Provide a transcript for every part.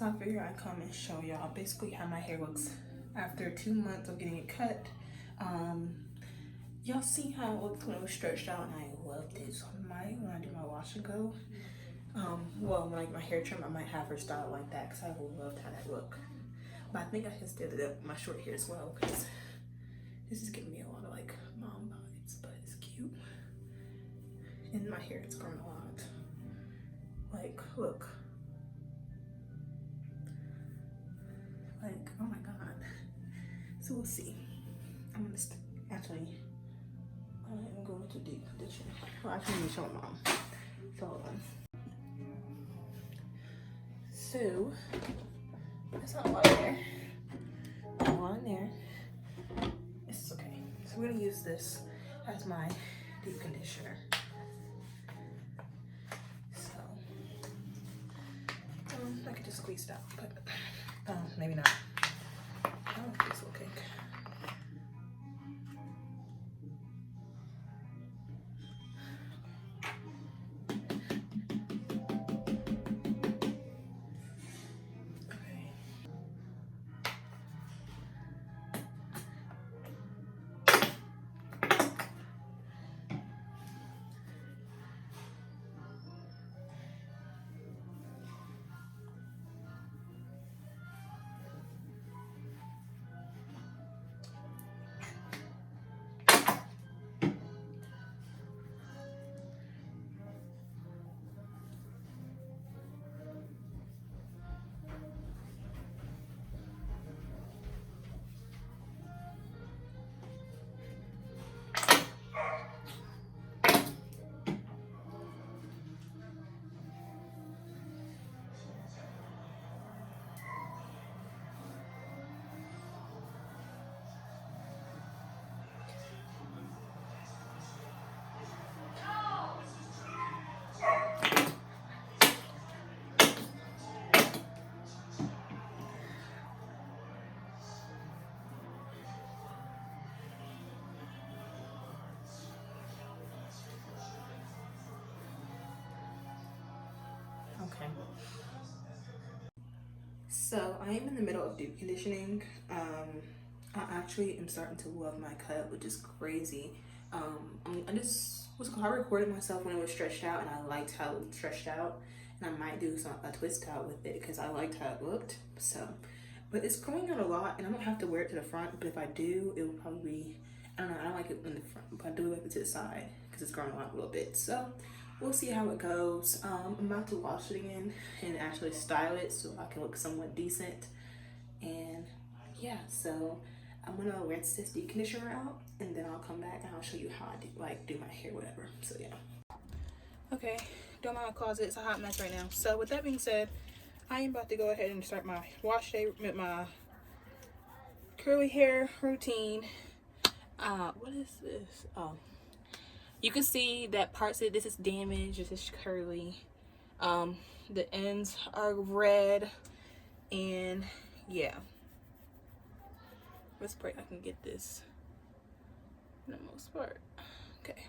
So I figured I'd come and show y'all basically how my hair looks after 2 months of getting it cut. Y'all see how it looked when it was stretched out, and I loved it. So I might, when I do my wash and go, well, when I get my hair trimmed, I might have her style like that because I loved how that looked. But I think I just did it up my short hair as well because this is giving me a lot of like mom vibes, but it's cute. And my hair has grown a lot. Like, look. Like, oh my god. So we'll see. I'm gonna actually, I'm going to deep condition. Well, actually, let me show mom. So hold on. So that's not a lot in there. Not a lot in there. It's okay. So we're gonna use this as my deep conditioner. So I could just squeeze it out, but maybe not. I don't think this will cake. Okay. So I am in the middle of deep conditioning. I actually am starting to love my cut, which is crazy. I just I recorded myself when it was stretched out, and I liked how it was stretched out. And I might do a twist out with it because I liked how it looked. So, but it's growing out a lot, and I don't have to wear it to the front. But if I do, it will probably be, I don't know. I don't like it in the front, but I do like it to the side because it's growing out a little bit. So we'll see how it goes. I'm about to wash it again and actually style it so I can look somewhat decent. And yeah, so I'm gonna rinse this deep conditioner out, and then I'll come back and I'll show you how I do my hair, whatever. So yeah. Okay, doing my closet. It's a hot mess right now. So with that being said, I am about to go ahead and start my wash day with my curly hair routine. What is this? Oh, you can see that parts of this is damaged. This is curly. The ends are red, and yeah. Let's pray I can get this for the most part. Okay.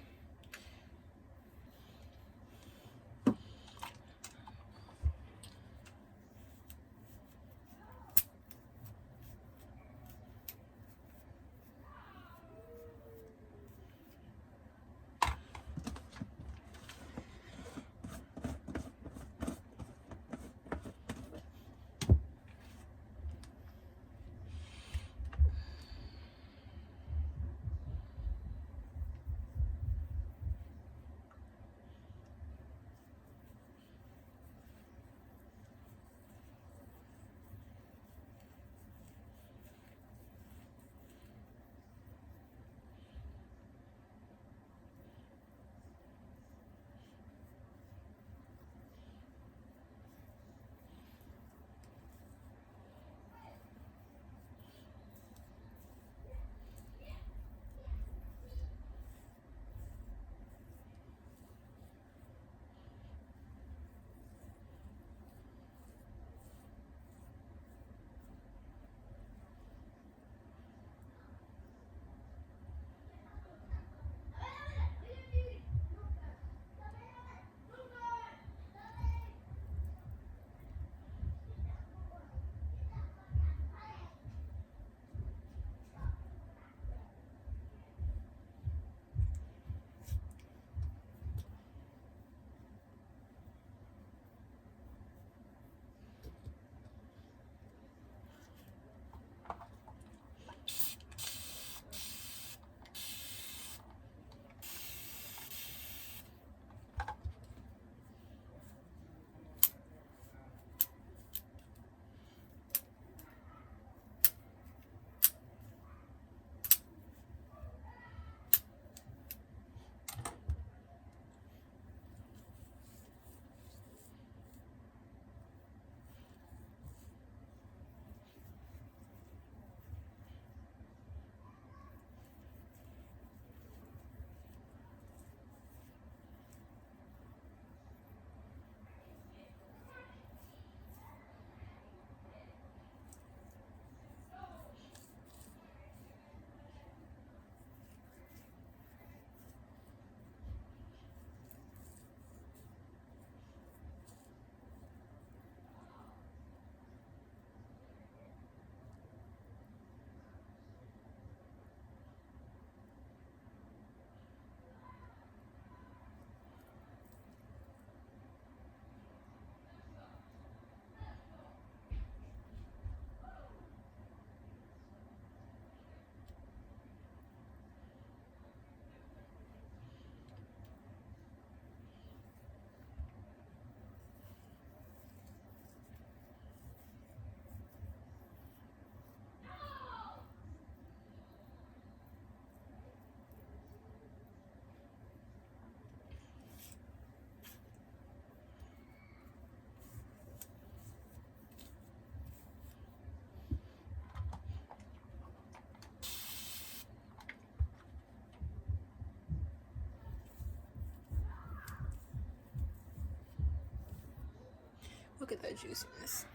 Look at that juiciness.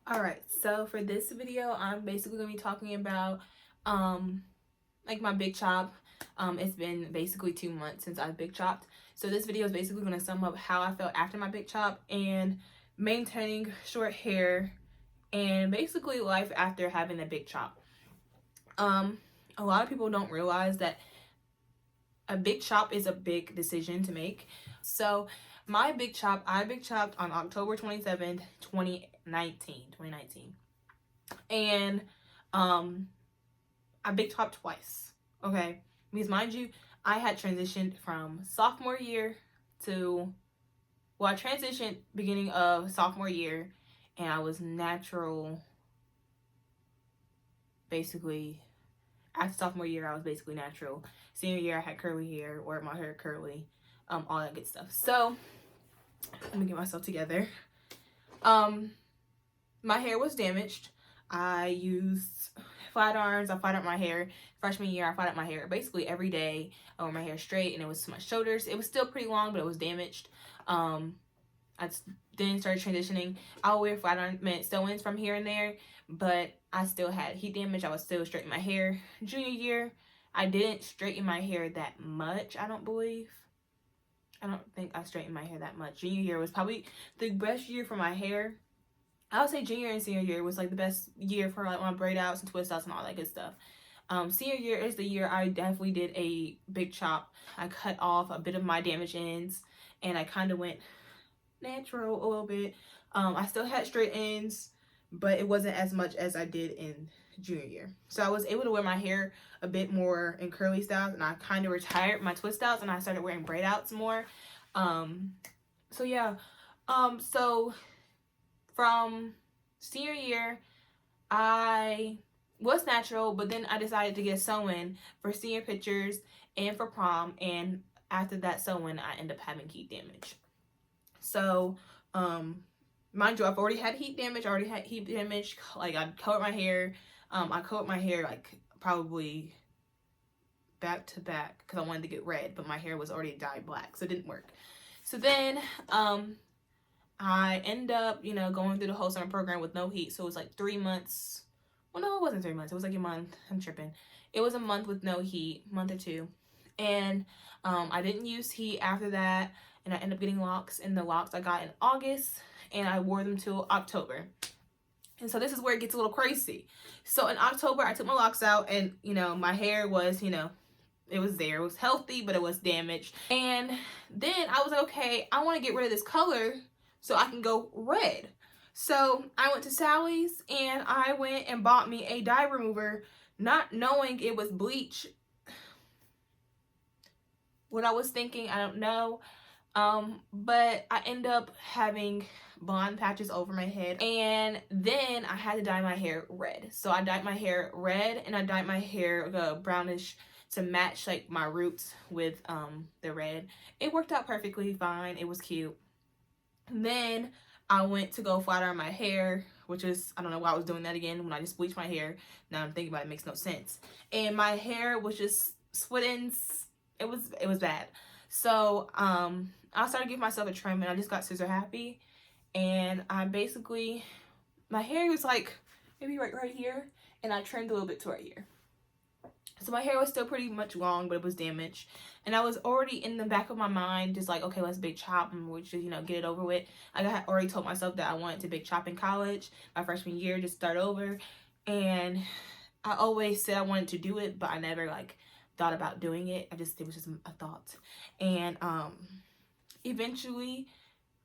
All right, so for this video, I'm basically gonna be talking about like my big chop. It's been basically 2 months since I've big chopped. So this video is basically gonna sum up how I felt after my big chop and maintaining short hair and basically life after having a big chop. A lot of people don't realize that a big chop is a big decision to make. So my big chop, I big chopped on October 27th, 2019. And I big chopped twice. Okay. Because mind you, I had transitioned from sophomore year to, well, I transitioned beginning of sophomore year and I was natural basically. After sophomore year, I was basically natural. Senior year, I had curly hair, wore my hair curly, all that good stuff. So, let me get myself together. My hair was damaged. I used flat irons. I flat ironed my hair. Freshman year, I flat ironed my hair basically every day. I wore my hair straight, and it was to my shoulders. It was still pretty long, but it was damaged. I then started transitioning. I'll wear flat iron sew-ins from here and there, but I still had heat damage. I was still straightening my hair. Junior year, I didn't straighten my hair that much, I don't believe. I don't think I straightened my hair that much. Junior year was probably the best year for my hair. I would say junior and senior year was like the best year for like my braid outs and twist outs and all that good stuff. Senior year is the year I definitely did a big chop. I cut off a bit of my damaged ends and I kind of went natural a little bit. I still had straight ends, but it wasn't as much as I did in junior year. So I was able to wear my hair a bit more in curly styles, and I kind of retired my twist outs and I started wearing braid outs more. So yeah. So from senior year, I was natural, but then I decided to get sew-in for senior pictures and for prom, and after that sew-in, I ended up having heat damage. So, mind you, I've already had heat damage. Like, I colored my hair. I colored my hair, like, probably back to back because I wanted to get red, but my hair was already dyed black, so it didn't work. So then, I end up, going through the whole summer program with no heat. So it was like 3 months. Well, no, it wasn't 3 months. It was like a month. I'm tripping. It was a month with no heat, month or two. And I didn't use heat after that. And I ended up getting locks. And the locks I got in August. And I wore them till October. And so this is where it gets a little crazy. So in October, I took my locks out. And, my hair was, it was there. It was healthy, but it was damaged. And then I was like, okay, I want to get rid of this color so I can go red. So I went to Sally's and I went and bought me a dye remover, not knowing it was bleach. What I was thinking, I don't know. But I ended up having blonde patches over my head, and then I had to dye my hair red. So I dyed my hair red, and I dyed my hair brownish to match like my roots with the red. It worked out perfectly fine. It was cute. Then I went to go flat iron my hair, which is, I don't know why I was doing that again when I just bleached my hair. Now I'm thinking about it, it makes no sense. And my hair was just split ends. It was bad. So I started giving myself a trim, and I just got scissor happy. And I basically, my hair was like maybe right here, and I trimmed a little bit to right here. So my hair was still pretty much long, but it was damaged. And I was already in the back of my mind, just like, okay, let's big chop and we'll just, get it over with. I had already told myself that I wanted to big chop in college, my freshman year, just start over. And I always said I wanted to do it, but I never thought about doing it. It was just a thought. And eventually,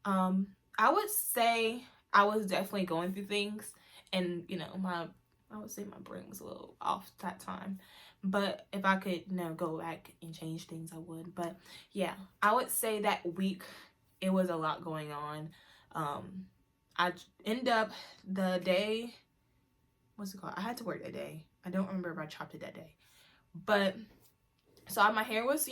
I would say I was definitely going through things, and I would say my brain was a little off that time. But if I could, go back and change things, I would. But yeah, I would say that week it was a lot going on. I ended up the day, what's it called? I had to work that day. I don't remember if I chopped it that day. But so my hair was,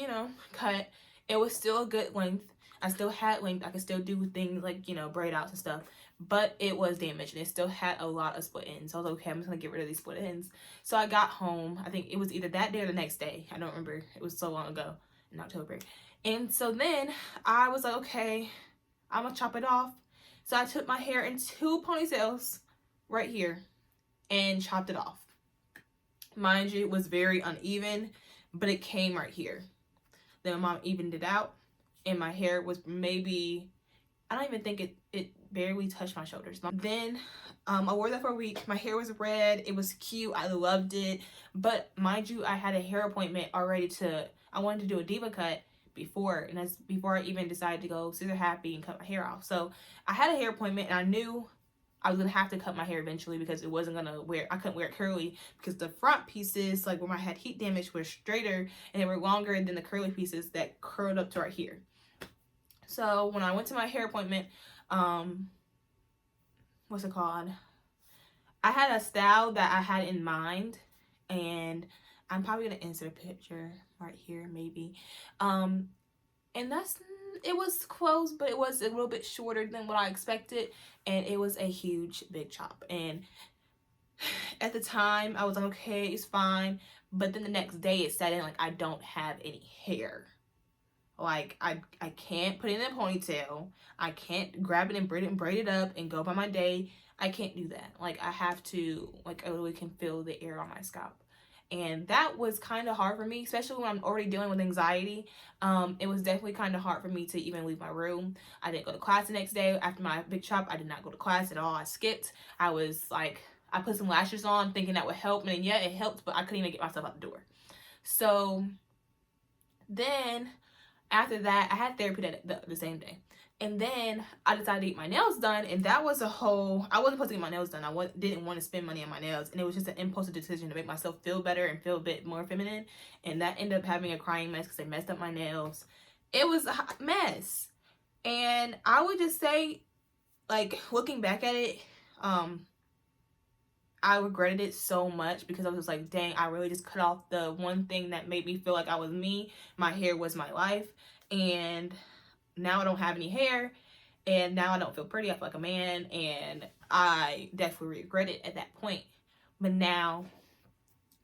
cut. It was still a good length. I still had length. I could still do things like, braid outs and stuff. But it was damaged, and it still had a lot of split ends. So I was like, okay, I'm just going to get rid of these split ends. So I got home. I think it was either that day or the next day. I don't remember. It was so long ago in October. And so then I was like, okay, I'm going to chop it off. So I took my hair in 2 ponytails, right here and chopped it off. Mind you, it was very uneven, but it came right here. Then my mom evened it out, and my hair was maybe, I don't even think it barely touched my shoulders. Then I wore that for a week. My hair was red. It was cute. I loved it. But mind you, I had a hair appointment already I wanted to do a diva cut before, and that's before I even decided to go scissor happy and cut my hair off. So I had a hair appointment, and I knew I was gonna have to cut my hair eventually because it wasn't gonna I couldn't wear it curly because the front pieces, like where my head heat damage, were straighter and they were longer than the curly pieces that curled up to right here. So when I went to my hair appointment, what's it called? I had a style that I had in mind, and I'm probably gonna insert a picture right here, maybe. And it was close, but it was a little bit shorter than what I expected, and it was a huge big chop. And at the time I was like, okay, it's fine, but then the next day it set in like I don't have any hair. Like I can't put it in a ponytail. I can't grab it and braid it up and go by my day. I can't do that. Like I have to, like I literally can feel the air on my scalp. And that was kind of hard for me, especially when I'm already dealing with anxiety. It was definitely kind of hard for me to even leave my room. I didn't go to class the next day. After my big chop, I did not go to class at all. I skipped. I was like, I put some lashes on thinking that would help. And yeah, it helped, but I couldn't even get myself out the door. So then after that, I had therapy the same day. And then I decided to get my nails done, and that was I wasn't supposed to get my nails done. I didn't want to spend money on my nails, and it was just an impulsive decision to make myself feel better and feel a bit more feminine, and that ended up having a crying mess because they messed up my nails. It was a hot mess, and I would just say, like, looking back at it, I regretted it so much because I was just like, dang, I really just cut off the one thing that made me feel like I was me. My hair was my life, and now I don't have any hair, and now I don't feel pretty. I feel like a man, and I definitely regret it at that point. But now,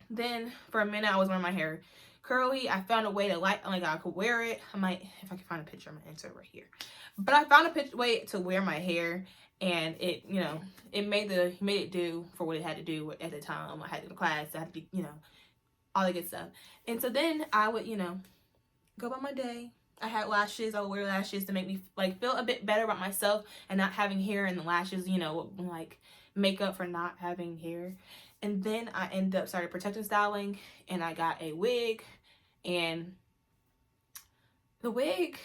then for a minute I was wearing my hair curly. I found a way to like I could wear it. I might, if I can find a picture, I'm gonna insert right here. But I found a way to wear my hair, and it, you know, it made it do for what it had to do at the time. I had to go to class. I had to, you know, all the good stuff. And so then I would, you know, go by my day. I had lashes. I would wear lashes to make me like feel a bit better about myself and not having hair, and the lashes, you know, like make up for not having hair. And then I ended up started protection styling, and I got a wig, and the wig,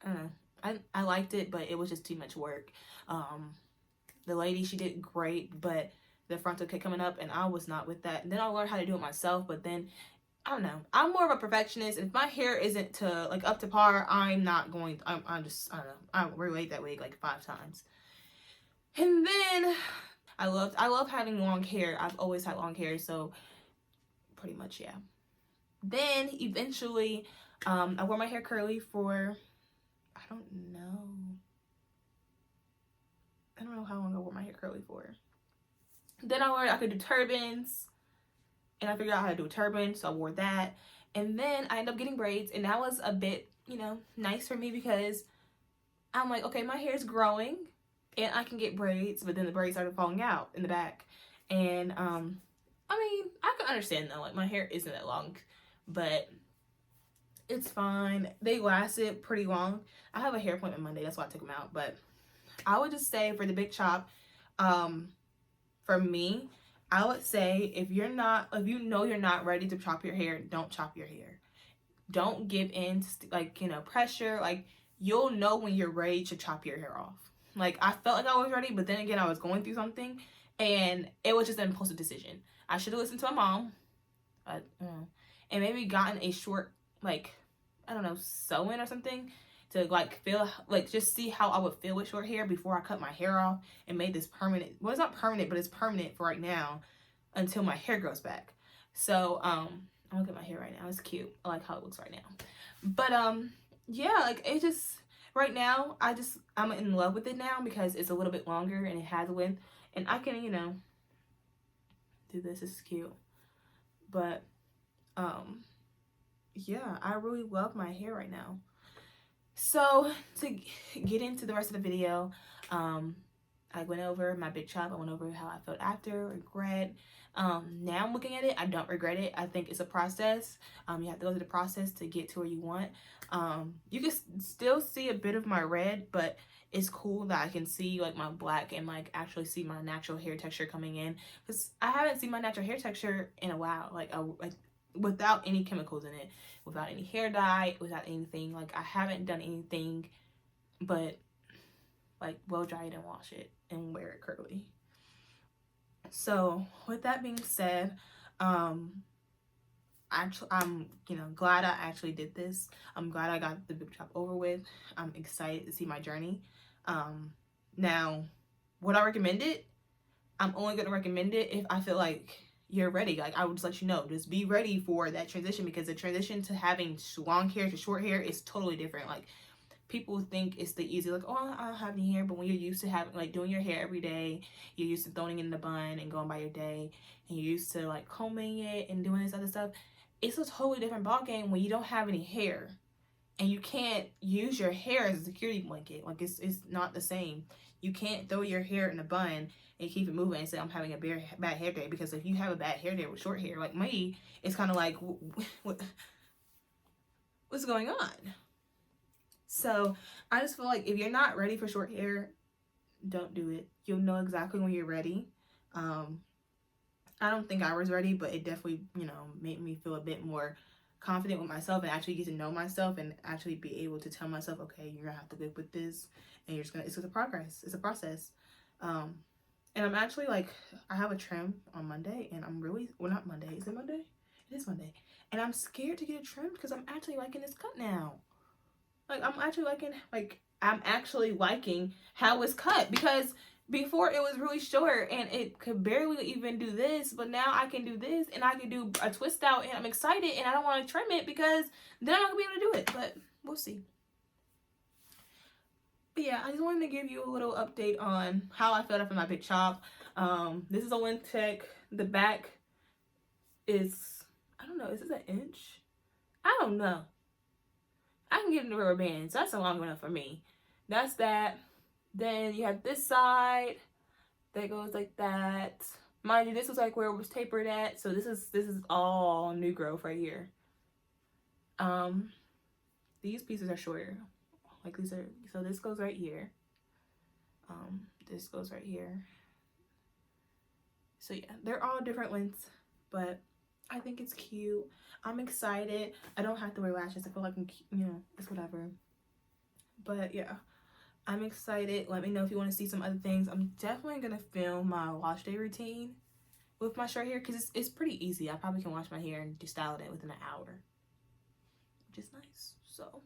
I don't know, I liked it, but it was just too much work. The lady, she did great, but the frontal kept coming up, and I was not with that. And then I learned how to do it myself, but then I don't know. I'm more of a perfectionist. If my hair isn't up to par, I'm not going. I'm just, I don't know. I relate that wig like 5 times. And then I love having long hair. I've always had long hair, so pretty much, yeah. Then eventually, I wore my hair curly for, I don't know how long I wore my hair curly for. Then I could do turbans. And I figured out how to do a turban, so I wore that. And then I ended up getting braids, and that was a bit, you know, nice for me because I'm like, okay, my hair is growing, and I can get braids, but then the braids started falling out in the back. And, I mean, I can understand though, like my hair isn't that long, but it's fine. They lasted pretty long. I have a hair appointment Monday, that's why I took them out. But I would just say for the big chop, for me, I would say if you know you're not ready to chop your hair, don't chop your hair. Don't give in to like, you know, pressure. Like, you'll know when you're ready to chop your hair off. Like, I felt like I was ready, but then again, I was going through something, and it was just an impulsive decision. I should have listened to my mom, and maybe gotten a short, like, I don't know, sew-in or something to like feel like just see how I would feel with short hair before I cut my hair off and made this permanent. Well, it's not permanent, but it's permanent for right now until my hair grows back. So I'm looking at my hair right now. It's cute. I like how it looks right now. But yeah, like it just right now I'm in love with it now because it's a little bit longer and it has a width, and I can, you know, do this. It's cute. But yeah, I really love my hair right now. So to get into the rest of the video, I I went over my big chop. I went over how I felt after, regret. Now I'm looking at it, I don't regret it. I think it's a process. You have to go through the process to get to where you want. You can still see a bit of my red, but it's cool that I can see like my black and like actually see my natural hair texture coming in, because I haven't seen my natural hair texture in a while, like without any chemicals in it, without any hair dye, without anything. Like I haven't done anything but like blow dry it and wash it and wear it curly. So with that being said, actually, I'm glad I actually did this. I'm glad I got the big chop over with. I'm excited to see my journey. Now, would I recommend it? I'm only gonna recommend it if I feel like you're ready. Like I would just let you know, just be ready for that transition, because the transition to having long hair to short hair is totally different. Like people think it's the easy, like, oh, I don't have any hair, but when you're used to having, like, doing your hair every day, you're used to throwing it in the bun and going by your day, and you're used to like combing it and doing this other stuff, it's a totally different ballgame when you don't have any hair and you can't use your hair as a security blanket. Like it's not the same. You can't throw your hair in a bun and keep it moving and say I'm having a bad hair day, because if you have a bad hair day with short hair like me, it's kind of like what's going on? So I just feel like if you're not ready for short hair, don't do it. You'll know exactly when you're ready. I don't think I was ready, but it definitely, made me feel a bit more confident with myself and actually get to know myself and actually be able to tell myself, okay, you're gonna have to live with this, and it's a progress. It's a process. And I'm actually like, I have a trim on Monday, and I'm really, well, not Monday. Is it Monday? It is Monday. And I'm scared to get a trim because I'm actually liking this cut now. Like I'm actually liking how it's cut, because before it was really short and it could barely even do this, but now I can do this and I can do a twist out, and I'm excited, and I don't want to trim it because then I'm not gonna be able to do it, but we'll see. But yeah, I just wanted to give you a little update on how I felt after my big chop. This is a Wintech. The back is, I don't know, is this an inch? I don't know. I can get into rubber bands. So that's long enough for me. That's that. Then you have this side that goes like that. Mind you, this was like where it was tapered at. So this is all new growth right here. These pieces are shorter. Like these are, so this goes right here. This goes right here. So yeah, they're all different lengths, but I think it's cute. I'm excited. I don't have to wear lashes. I feel like it's whatever. But yeah, I'm excited. Let me know if you want to see some other things. I'm definitely gonna film my wash day routine with my short hair, because it's pretty easy. I probably can wash my hair and style it within an hour, which is nice. So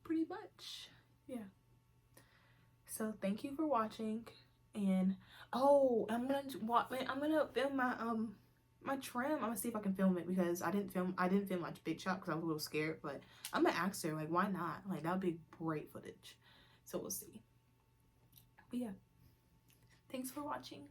pretty much, yeah. So thank you for watching, and I'm gonna film my trim. I'm gonna see if I can film it, because I didn't film my big chop because I was a little scared, but I'm gonna ask her, like, why not? Like, that would be great footage. So we'll see. But yeah, thanks for watching.